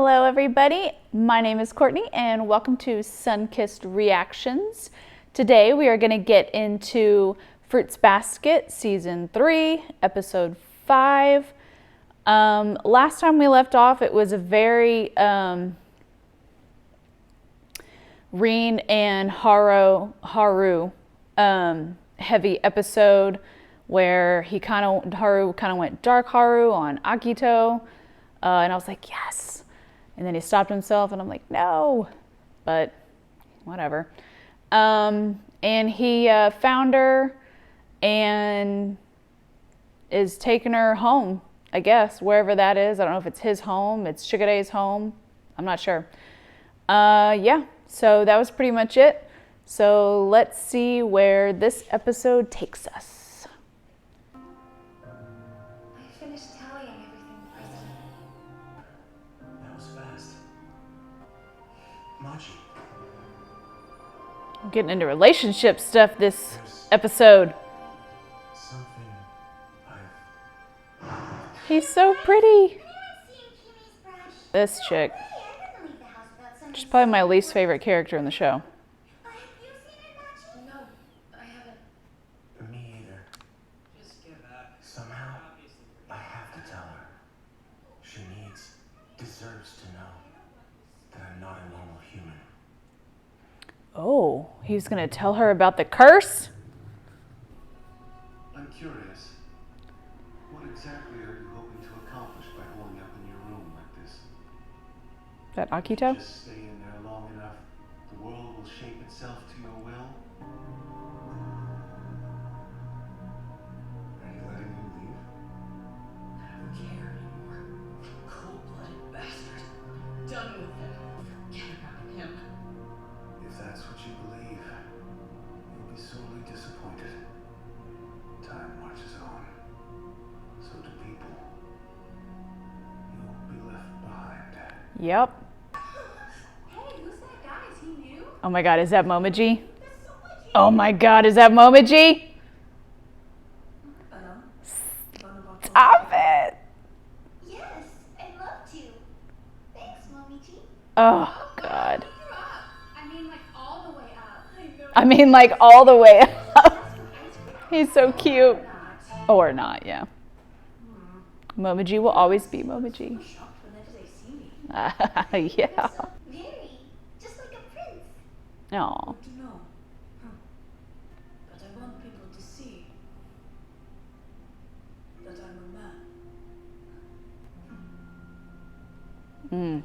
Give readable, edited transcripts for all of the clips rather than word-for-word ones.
Hello everybody, my name is Courtney and welcome to Sunkissed Reactions. Today we are going to get into Fruits Basket Season 3, Episode 5. Last time we left off it was a very Rin and Haru heavy episode where Haru kind of went dark Haru on Akito. And I was like, yes. And then he stopped himself and I'm like, no, but whatever. And he found her and is taking her home, I guess, wherever that is. I don't know if it's his home, it's Shigade's home. I'm not sure. Yeah, so that was pretty much it. So let's see where this episode takes us. I'm getting into relationship stuff this episode. He's so pretty. This chick. She's probably my least favorite character in the show. No, I haven't. Me either. Just give up. Somehow, I have to tell her. She deserves to know that I'm not a normal human. Oh, he's gonna tell her about the curse? I'm curious. What exactly are you hoping to accomplish by holding up in your room like this? Is that Akito? Just stay in there long enough, the world will shape itself to your will. Are you letting him leave? I don't care anymore. Cold-blooded bastard. Done with him. Forget about him. If that's what you believe, you'll be sorely disappointed. Time marches on. So do people. You'll be left behind. Yep. Hey, who's that guy? Is he new? Oh my god, is that Momiji? Oh my god, is that Momiji? Stop it! Yes, I'd love to. Thanks, Momiji. Oh god. I mean, like, all the way up. I mean, like, all the way up. He's so cute. Or not, yeah. Momiji will always be Momiji. Shocked whenever they see me. Yeah. So very, just like a prince. Aw. To know. But I want people to see that I'm a man.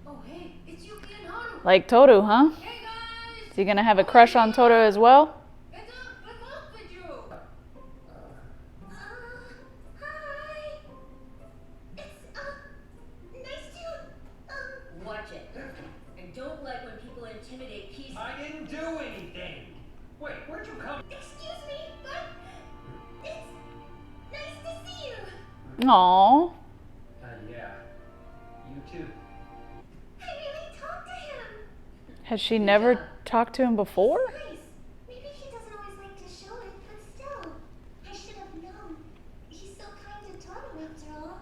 Oh, hey, it's Yuki and Haru. Like Toru, huh? Hey, guys. Is he gonna have a crush on Toru as well? What's up with you? Hi. It's, nice to, Watch it. I don't like when people intimidate peace. I didn't do anything. Wait, where'd you come? excuse me, but it's nice to see you. Aw. Yeah. You too. I really talked to him. Has she never talked to him before? Nice. Maybe he doesn't always like to show it, but still. I should have known. He's so kind to Toru after all.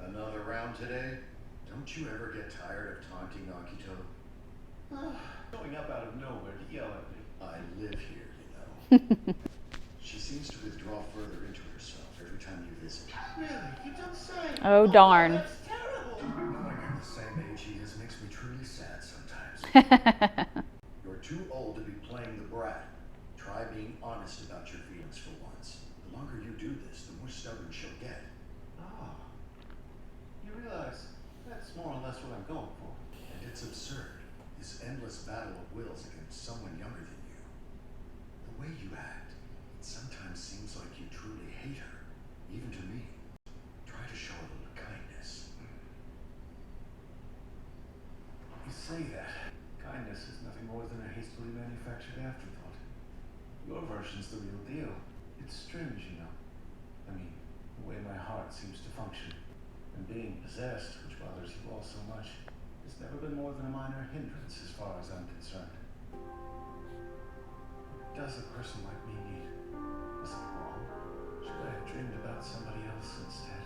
Another round today? Don't you ever get tired of taunting Akito? Showing up out of nowhere to yell at me. I live here, you know. She seems to withdraw further into herself every time you visit. Really? You don't say? Oh, darn. That's terrible. Knowing I'm the same age he is makes me truly sad sometimes. You're too old to be playing the brat. Try being honest about your feelings for once. The longer you do this, the more stubborn she'll get. Oh. You realize that's more or less what I'm going for. And it's absurd. This endless battle of wills against someone younger than you. The way you act, it sometimes seems like you truly hate her. Even to me. Try to show a little kindness. You say that. Kindness is nothing more than a hastily manufactured afterthought. Your version's the real deal. It's strange, you know. I mean, the way my heart seems to function. And being possessed, which bothers you all so much, has never been more than a minor hindrance as far as I'm concerned. Does a person like me need? Is it wrong? Should I have dreamed about somebody else instead?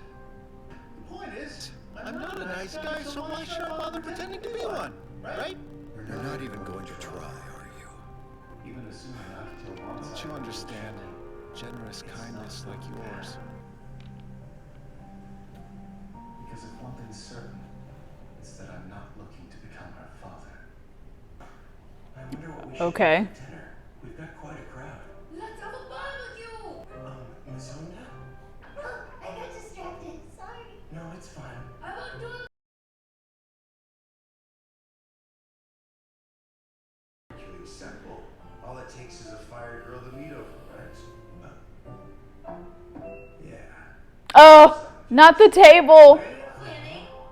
The point is, I'm nice guy, so why should I bother pretending to be one? Right? You're not even going to try, are you? Even assuming Akito wants Don't you understand? Generous kindness like yours. Because if one thing's certain, it's that I'm not looking to become her father. I wonder what we should Okay. do for dinner. We've got quite a crowd. Let's have a barbecue! Miss Honda? Oh, I got distracted. Sorry. No, it's fine. I won't do it! Really simple. All it takes is a fire grill to meet over, right? Yeah. Oh, not the table.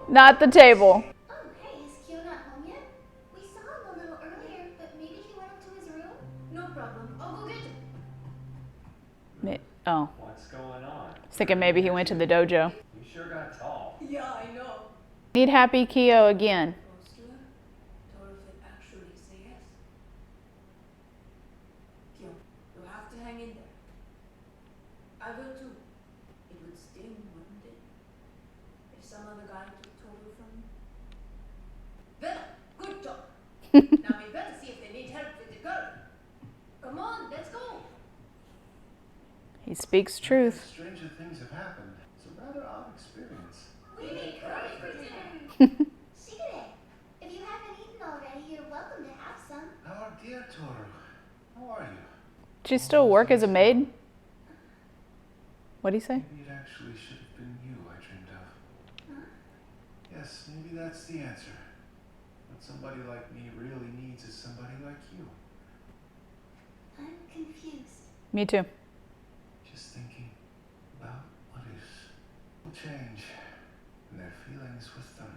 Not the table. Oh, hey, is Kyo not home yet? We saw him a little earlier, but maybe he went up to his room? No problem. I'll go get him. Oh, What's going on? I was thinking maybe he went to the dojo. You sure got tall. Yeah, I know. Need Happy Kyo again. Close to her? Or if it actually say yes? Kyo, you have to hang in there. I will too. It would sting, wouldn't it? If some other guy took Toru from me. Bella, good talk. Now we better see if they need help with the girl. Come on, let's go. He speaks truth. Stranger things have happened. It's a rather odd experience. We made curry for dinner. Shigure, if you haven't eaten already, you're welcome to have some. Our dear Toru, how are you? She still work as a maid? What'd he say? Maybe it actually should have been you I dreamed of. Yes, maybe that's the answer. What somebody like me really needs is somebody like you. I'm confused. Me too. Just thinking about what is will change and their feelings with them.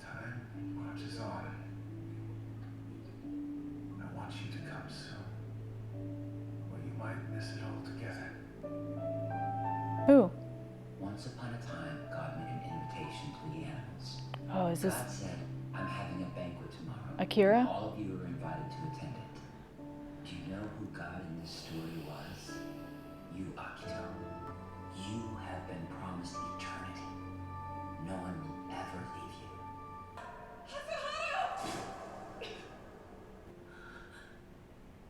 Time marches on. I want you to come soon, or you might miss it altogether. Who? Once upon a time, God made an invitation to the animals. Oh, is this God said, I'm having a banquet tomorrow. Akira? All of you are invited to attend it. Do you know who God in this story was? You, Akito. You have been promised eternity. No one will ever leave you.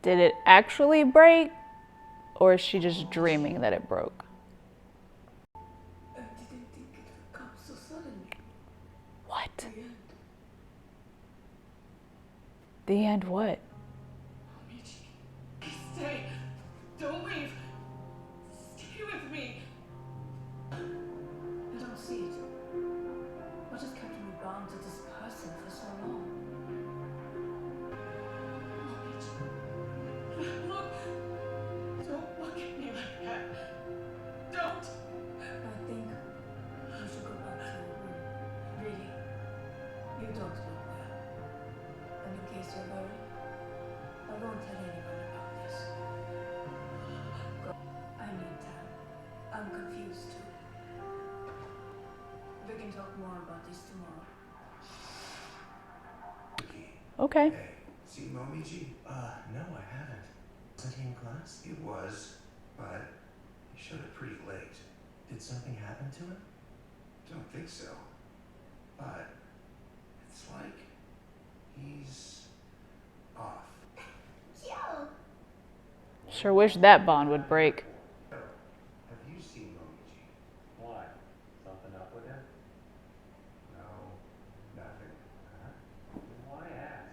Did it actually break? Or is she just dreaming that it broke? I didn't think it would come so suddenly. What? The end. The end what? Michi, stay. Don't leave. Stay with me. I don't see it. What has kept me bound to this person for so long? Look. Don't look at me like that. Don't. I think you should go back to your room. Really. You don't look well. And in case you're worried, I won't tell anyone about this. Go. I need time. I'm confused too. We can talk more about this tomorrow. Okay. Hey, see Momiji? No, I haven't. Wasn't he in class? He was, but he showed it pretty late. Did something happen to him? Don't think so. But it's like he's off. Kyo! Sure wish that bond would break. Have you seen Momiji? Why? Something up with him? No, nothing. Why ask?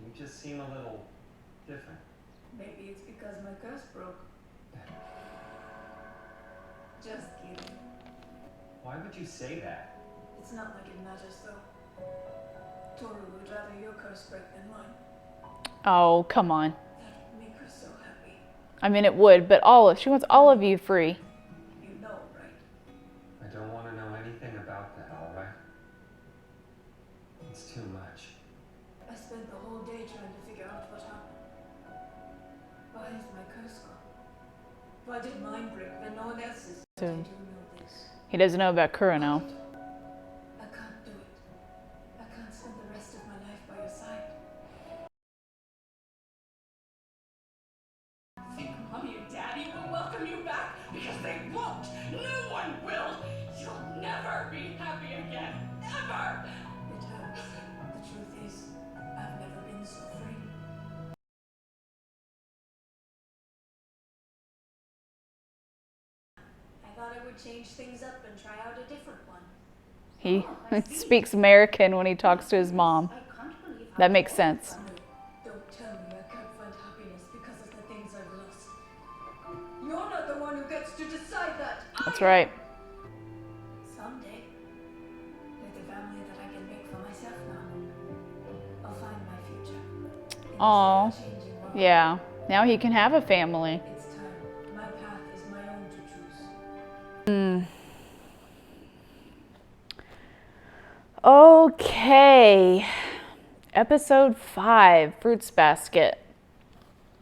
You just seem a little different. Maybe it's because my curse broke. Just kidding. Why would you say that? It's not like it matters though. Toru would rather your curse break than mine. Oh, come on. That would make her so happy. I mean, it would, but she wants all of you free. You know, right? I don't want to know anything about that, alright? It's too much. I spent the whole day trying to figure out what happened. Why is my curse gone? Why did mine break when no one else's? So- Did you know this? He doesn't know about Kurano. we change things up and try out a different one. He speaks American when he talks to his mom. I can't believe how That makes sense. Don't tell me I can't find happiness because of the things I've lost. You're not the one who gets to decide that. That's right. Someday, with the family that I can make for myself now, I'll find my future. In this Aw. ever-changing world. Yeah. Now he can have a family. It's time. My path is my own to choose. Okay. Episode 5, Fruits Basket.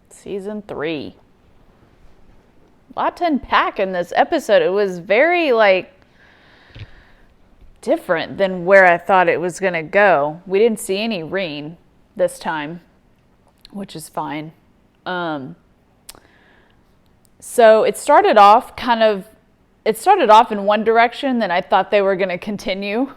Season 3. A lot to unpack in this episode. It was very, different than where I thought it was going to go. We didn't see any rain this time, which is fine. So it started off in one direction, then I thought they were going to continue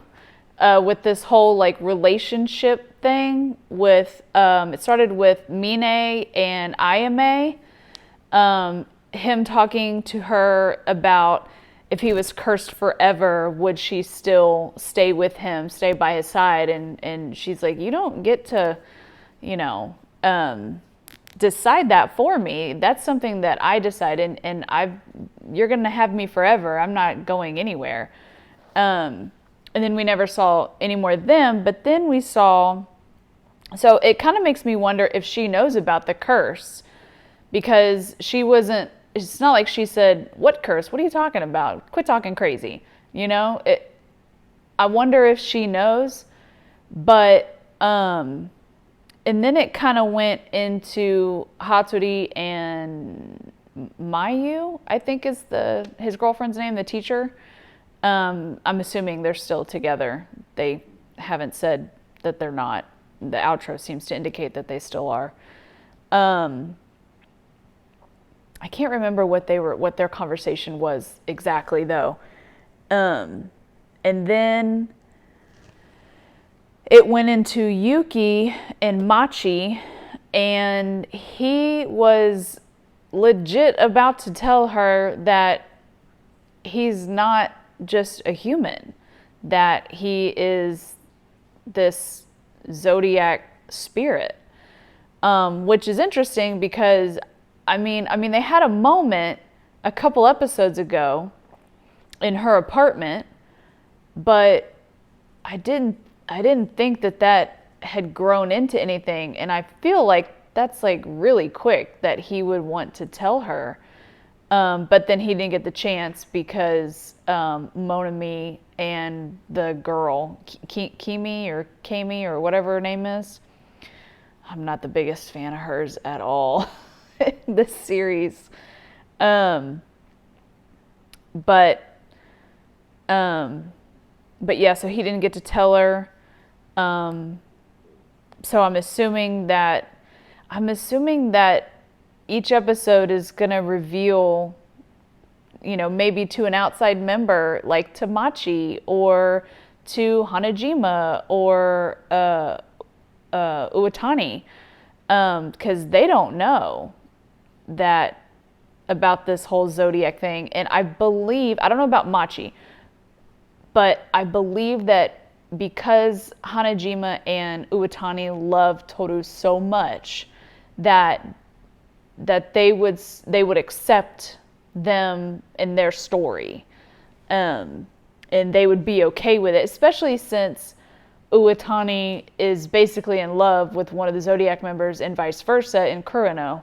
with this whole relationship thing with, it started with Mine and Ayame, him talking to her about if he was cursed forever, would she still stay with him, stay by his side? And she's like, you don't get to, decide that for me. That's something that I decide, and you're going to have me forever. I'm not going anywhere. And then we never saw any more of them, but then we saw, so it kind of makes me wonder if she knows about the curse, because it's not like she said, what curse? What are you talking about? Quit talking crazy. I wonder if she knows, but, and then it kind of went into Hatori and Mayu, I think is his girlfriend's name, the teacher. I'm assuming they're still together. They haven't said that they're not. The outro seems to indicate that they still are. I can't remember what their conversation was exactly though. And then it went into Yuki and Machi, and he was legit about to tell her that he's not just a human, that he is this zodiac spirit, which is interesting because I mean they had a moment a couple episodes ago in her apartment, but I didn't think that had grown into anything, and I feel like that's really quick that he would want to tell her. But then he didn't get the chance because Monami and the girl, Kimi or whatever her name is, I'm not the biggest fan of hers at all in this series. But yeah, so he didn't get to tell her. So I'm assuming that each episode is going to reveal, maybe to an outside member, like to Machi or to Hanajima or Uotani, because they don't know that about this whole zodiac thing. And I don't know about Machi, but I believe that because Hanajima and Uotani love Toru so much that they would accept them in their story, and they would be okay with it, especially since Uotani is basically in love with one of the Zodiac members and vice versa in Kurano.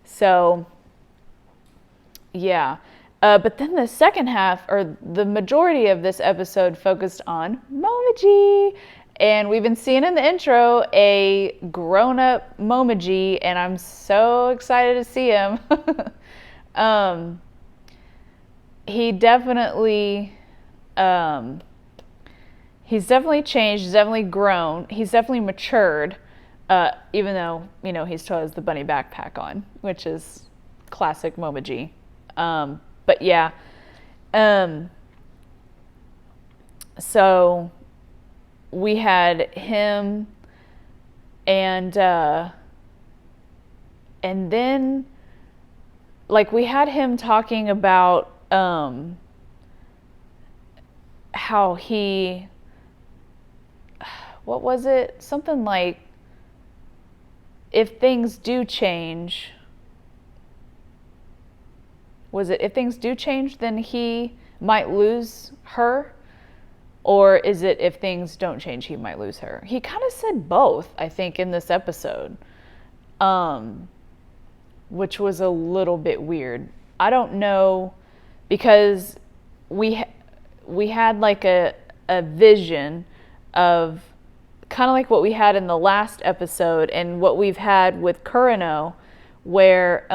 So yeah, but then the second half, or the majority of this episode, focused on Momiji. And we've been seeing in the intro a grown-up Momiji, and I'm so excited to see him. He definitely, he's definitely changed, he's definitely grown, he's definitely matured, even though, he still has the bunny backpack on, which is classic Momiji. But yeah, so we had him, and then we had him talking about how he, what was it? Something like, if things do change, was it if things do change, then he might lose her? Or is it if things don't change, he might lose her? He kind of said both, I think, in this episode, which was a little bit weird. I don't know, because we had like a vision of kind of like what we had in the last episode and what we've had with Kurano, where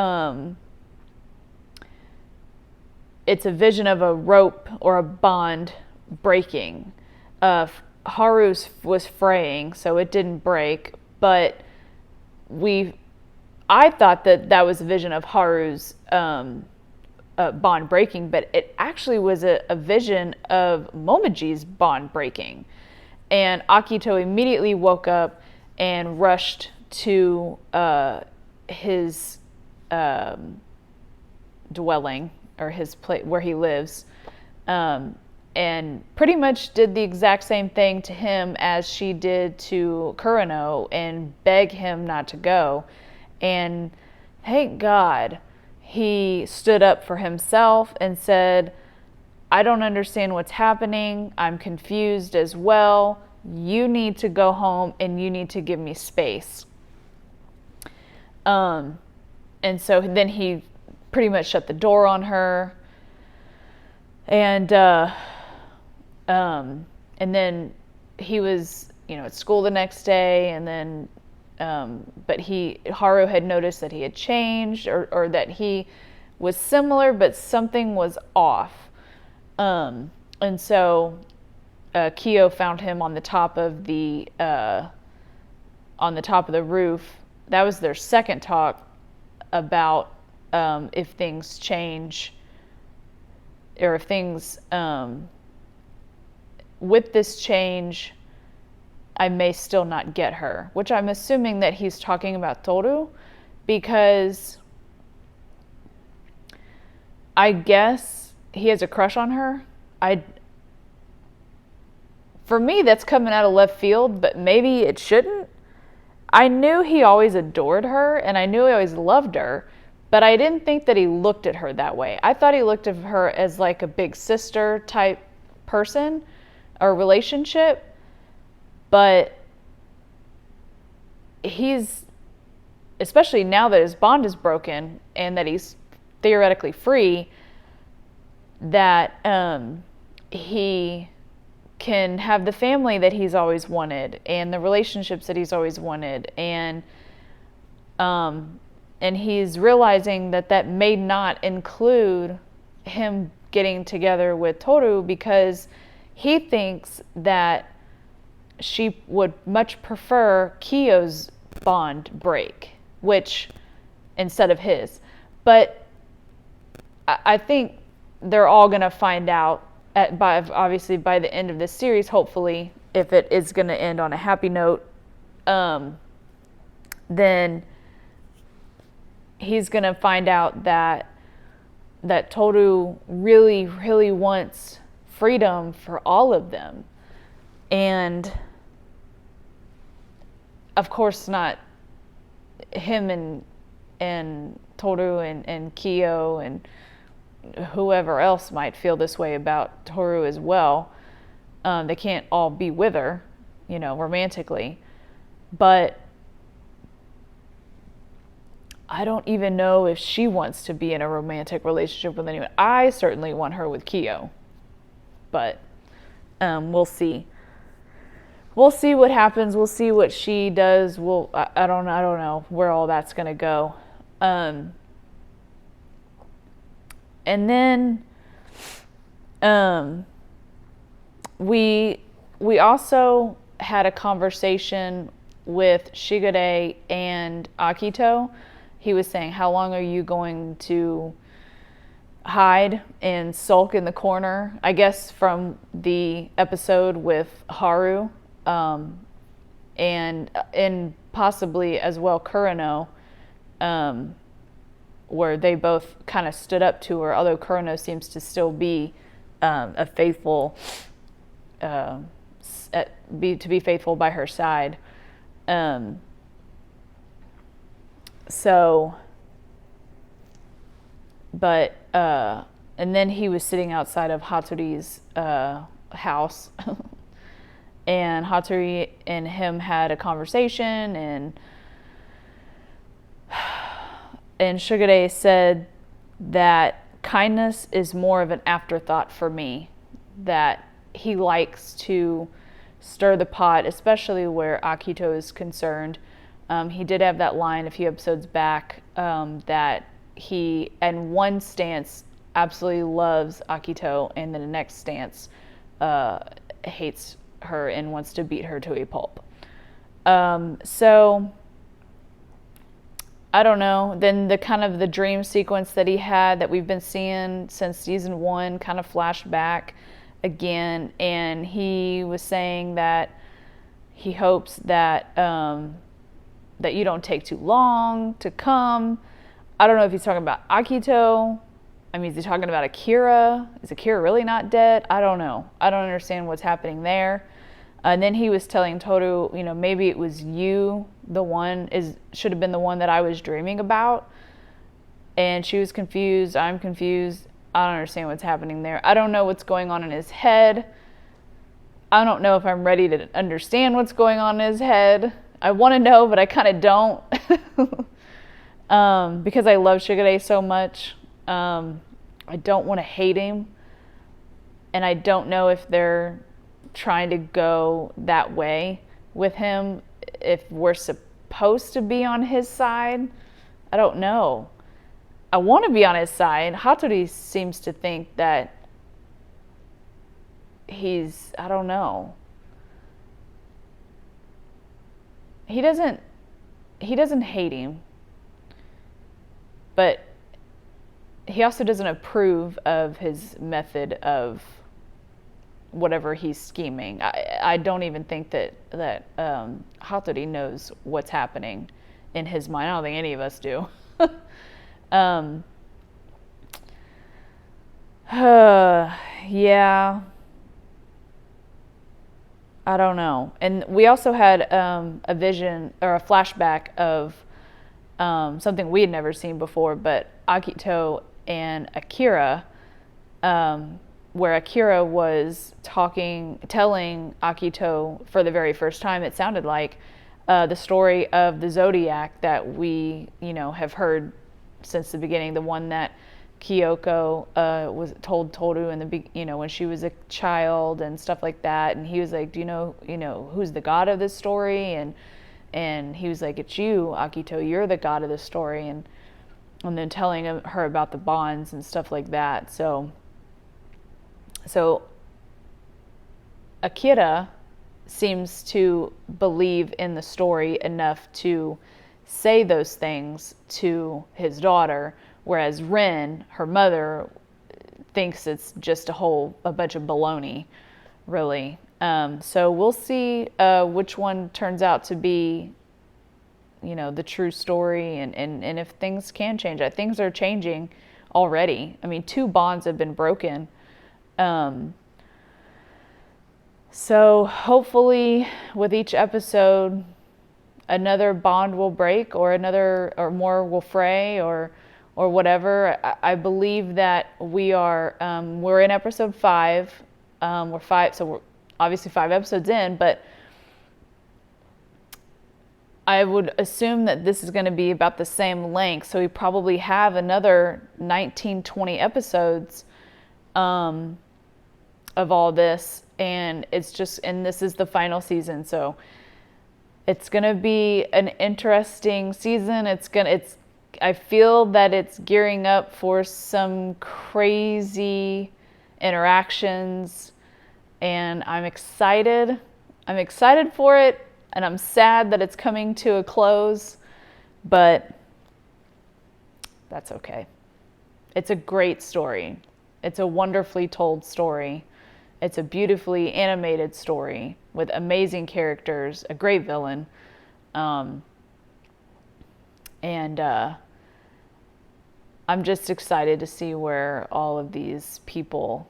it's a vision of a rope or a bond breaking. Haru's was fraying, so it didn't break, but I thought that was a vision of Haru's bond breaking, but it actually was a vision of Momoji's bond breaking. And Akito immediately woke up and rushed to his dwelling, or his place where he lives, and pretty much did the exact same thing to him as she did to Kurano, and begged him not to go. And thank God he stood up for himself and said, I don't understand what's happening. I'm confused as well. You need to go home and you need to give me space. And so then he pretty much shut the door on her. And then he was, at school the next day, and then but Haru had noticed that he had changed, or that he was similar, but something was off. And so Kyo found him on the top of the roof. That was their second talk about if things change, or if things with this change, I may still not get her, which I'm assuming that he's talking about Toru, because I guess he has a crush on her. For me, that's coming out of left field, but maybe it shouldn't. I knew he always adored her, and I knew he always loved her, but I didn't think that he looked at her that way. I thought he looked at her as like a big sister type person or relationship, but he's, especially now that his bond is broken and that he's theoretically free, that he can have the family that he's always wanted and the relationships that he's always wanted, and he's realizing that may not include him getting together with Toru, because he thinks that she would much prefer Kyo's bond break, which instead of his. But I think they're all going to find out obviously by the end of this series, hopefully, if it is going to end on a happy note, then he's going to find out that Toru really, really wants freedom for all of them. And of course not him and Toru and Kyo and whoever else might feel this way about Toru as well. They can't all be with her, romantically. But I don't even know if she wants to be in a romantic relationship with anyone. I certainly want her with Kyo. But we'll see. We'll see what happens. We'll see what she does. I don't know where all that's going to go. And then we also had a conversation with Shigure and Akito. He was saying, how long are you going to hide and sulk in the corner? I guess from the episode with Haru, and possibly as well Kurano, where they both kind of stood up to her, although Kurano seems to still be a faithful to be faithful by her side. So, but and then he was sitting outside of Hatori's house, and Hatori and him had a conversation, and Shugure said that kindness is more of an afterthought for me, that he likes to stir the pot, especially where Akito is concerned. He did have that line a few episodes back that he, in one stance, absolutely loves Akito, and then the next stance hates her and wants to beat her to a pulp. So I don't know. Then the kind of the dream sequence that he had that we've been seeing since season 1 kind of flashed back again, and he was saying that he hopes that that you don't take too long to come. I don't know if he's talking about Akito. I mean, is he talking about Akira? Is Akira really not dead? I don't know. I don't understand what's happening there. And then he was telling Toru, you know, maybe it was you, should have been the one that I was dreaming about. And she was confused. I'm confused. I don't understand what's happening there. I don't know what's going on in his head. I don't know if I'm ready to understand what's going on in his head. I want to know, but I kind of don't. Because I love Shugure so much. I don't want to hate him. And I don't know if they're trying to go that way with him, if we're supposed to be on his side. I don't know. I want to be on his side. Hatori seems to think that I don't know. He doesn't hate him, but he also doesn't approve of his method of whatever he's scheming. I don't even think that Hatori knows what's happening in his mind. I don't think any of us do. Yeah. I don't know. And we also had a vision or a flashback of something we had never seen before, but Akito and Akira, where Akira was telling Akito for the very first time, it sounded like, the story of the Zodiac that we, have heard since the beginning, the one that Kyoko was told Toru when she was a child and stuff like that, and he was like, do you know who's the god of this story? And he was like, it's you, Akito, you're the god of this story, and then telling her about the bonds and stuff like that. So Akira seems to believe in the story enough to say those things to his daughter, whereas Rin, her mother, thinks it's just a bunch of baloney, really. So we'll see which one turns out to be, the true story, and if things can change. Things are changing already. I mean, 2 bonds have been broken. So hopefully with each episode, another bond will break, or more will fray, or whatever. I believe that we're in episode 5. We're obviously 5 episodes in, but I would assume that this is going to be about the same length. So we probably have another 19, 20 episodes of all this, and this is the final season. So it's going to be an interesting season. I feel that it's gearing up for some crazy interactions, and I'm excited. I'm excited for it, and I'm sad that it's coming to a close, but that's okay. It's a great story. It's a wonderfully told story. It's a beautifully animated story with amazing characters, a great villain. And I'm just excited to see where all of these people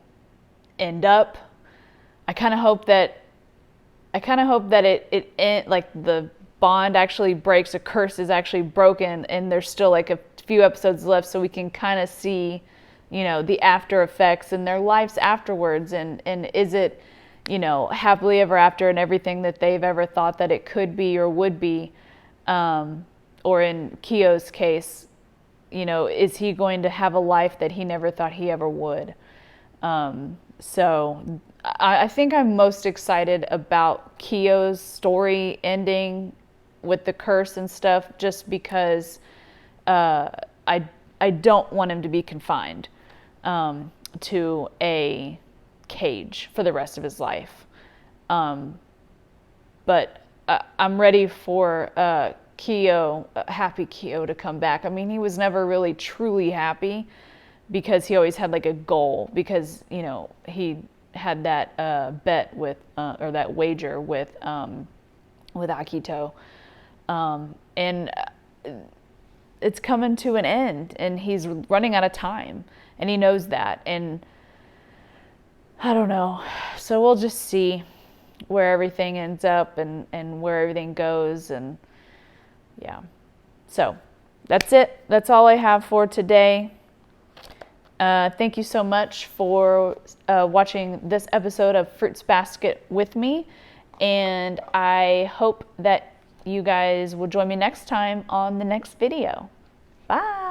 end up. I kind of hope that it like the bond actually breaks, a curse is actually broken, and there's still like a few episodes left, so we can kind of see, you know, the after effects and their lives afterwards, and is it, you know, happily ever after and everything that they've ever thought that it could be or would be, or in Kyo's case, you know, is he going to have a life that he never thought he ever would? So I think I'm most excited about Kyo's story ending with the curse and stuff, just because I don't want him to be confined to a cage for the rest of his life. But I'm ready for happy Kyo to come back. I mean, he was never really truly happy because he always had like a goal, because, you know, he had that bet with, or that wager with Akito. And it's coming to an end, and he's running out of time, and he knows that. And I don't know. So we'll just see where everything ends up and where everything goes. And yeah. So that's it. That's all I have for today. Thank you so much for watching this episode of Fruits Basket with me. And I hope that you guys will join me next time on the next video. Bye.